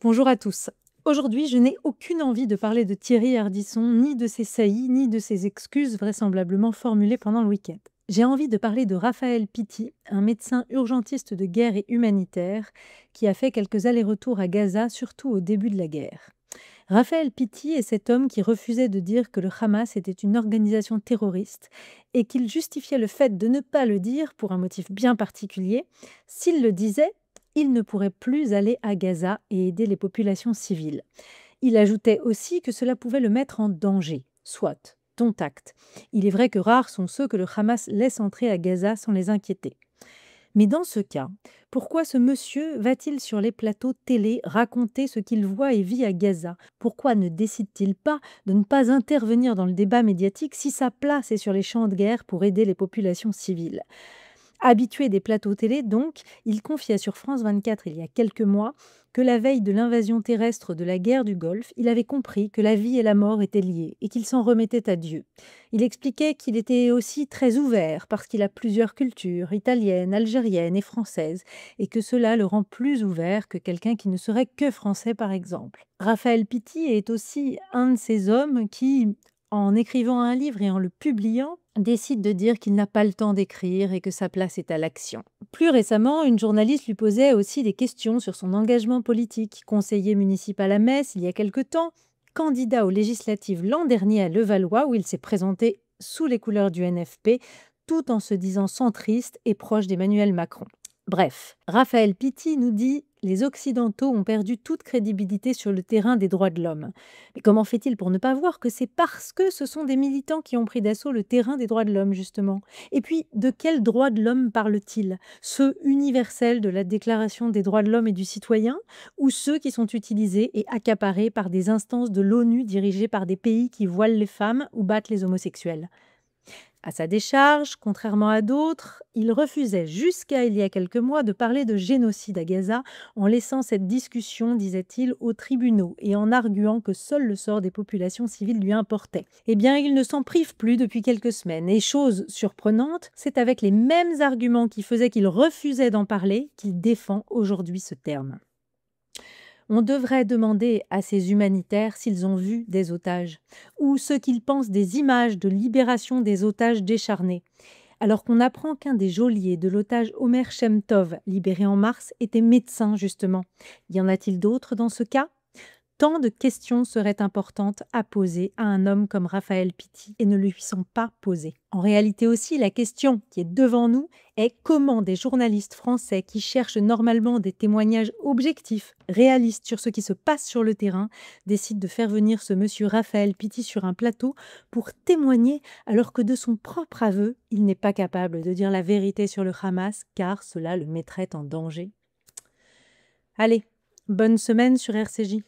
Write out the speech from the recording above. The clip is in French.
Bonjour à tous. Aujourd'hui, je n'ai aucune envie de parler de Thierry Ardisson, ni de ses saillies, ni de ses excuses vraisemblablement formulées pendant le week-end. J'ai envie de parler de Raphaël Pitti, un médecin urgentiste de guerre et humanitaire qui a fait quelques allers-retours à Gaza, surtout au début de la guerre. Raphaël Pitti est cet homme qui refusait de dire que le Hamas était une organisation terroriste et qu'il justifiait le fait de ne pas le dire pour un motif bien particulier. S'il le disait, il ne pourrait plus aller à Gaza et aider les populations civiles. Il ajoutait aussi que cela pouvait le mettre en danger. Soit, dont acte. Il est vrai que rares sont ceux que le Hamas laisse entrer à Gaza sans les inquiéter. Mais dans ce cas, pourquoi ce monsieur va-t-il sur les plateaux télé raconter ce qu'il voit et vit à Gaza? Pourquoi ne décide-t-il pas de ne pas intervenir dans le débat médiatique si sa place est sur les champs de guerre pour aider les populations civiles? Habitué des plateaux télé, donc, il confiait sur France 24 il y a quelques mois que la veille de l'invasion terrestre de la guerre du Golfe, il avait compris que la vie et la mort étaient liées et qu'il s'en remettait à Dieu. Il expliquait qu'il était aussi très ouvert parce qu'il a plusieurs cultures, italienne, algérienne et française, et que cela le rend plus ouvert que quelqu'un qui ne serait que français par exemple. Raphaël Pitti est aussi un de ces hommes qui, en écrivant un livre et en le publiant, décide de dire qu'il n'a pas le temps d'écrire et que sa place est à l'action. Plus récemment, une journaliste lui posait aussi des questions sur son engagement politique. Conseiller municipal à Metz il y a quelque temps, candidat aux législatives l'an dernier à Levallois où il s'est présenté sous les couleurs du NFP, tout en se disant centriste et proche d'Emmanuel Macron. Bref, Raphaël Pitti nous dit les Occidentaux ont perdu toute crédibilité sur le terrain des droits de l'homme. Mais comment fait-il pour ne pas voir que c'est parce que ce sont des militants qui ont pris d'assaut le terrain des droits de l'homme, justement? Et puis, de quels droits de l'homme parle-t-il? Ceux universels de la Déclaration des droits de l'homme et du citoyen, ou ceux qui sont utilisés et accaparés par des instances de l'ONU dirigées par des pays qui voilent les femmes ou battent les homosexuels? À sa décharge, contrairement à d'autres, il refusait jusqu'à il y a quelques mois de parler de génocide à Gaza en laissant cette discussion, disait-il, aux tribunaux et en arguant que seul le sort des populations civiles lui importait. Eh bien, il ne s'en prive plus depuis quelques semaines et chose surprenante, c'est avec les mêmes arguments qui faisaient qu'il refusait d'en parler qu'il défend aujourd'hui ce terme. On devrait demander à ces humanitaires s'ils ont vu des otages, ou ce qu'ils pensent des images de libération des otages décharnés, alors qu'on apprend qu'un des geôliers de l'otage Omer Shemtov, libéré en mars, était médecin justement. Y en a-t-il d'autres dans ce cas? Tant de questions seraient importantes à poser à un homme comme Raphaël Pitti et ne lui sont pas posées. En réalité aussi, la question qui est devant nous est comment des journalistes français qui cherchent normalement des témoignages objectifs, réalistes sur ce qui se passe sur le terrain, décident de faire venir ce monsieur Raphaël Pitti sur un plateau pour témoigner alors que de son propre aveu, il n'est pas capable de dire la vérité sur le Hamas car cela le mettrait en danger. Allez, bonne semaine sur RCJ.